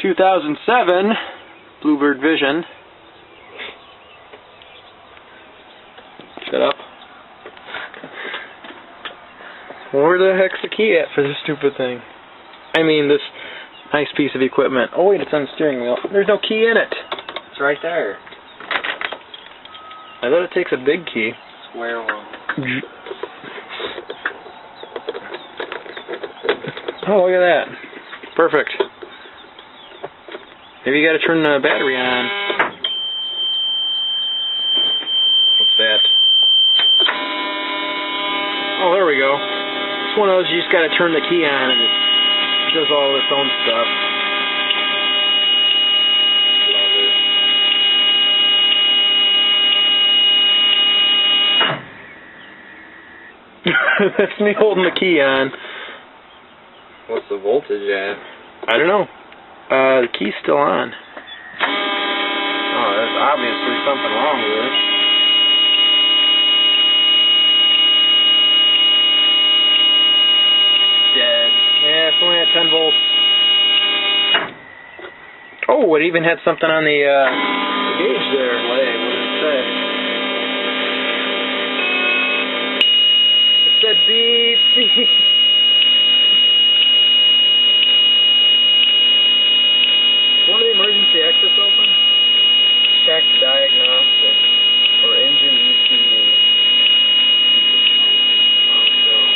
2007 Bluebird Vision. Shut up. Where the heck's the key at for this stupid thing? I mean, this nice piece of equipment. Oh wait, it's on the steering wheel. There's no key in it. It's right there. I thought it takes a big key. Square one. Oh, look at that. Perfect. Maybe you gotta turn the battery on. What's that? Oh, there we go. It's one of those you just gotta turn the key on and it does all its own stuff. Love it. That's me holding the key on. What's the voltage at? I don't know. The key's still on. Oh, there's obviously something wrong with it. Dead. Yeah, it's only at 10 volts. Oh, it even had something on the gauge there. What did it say? It said beep, beep.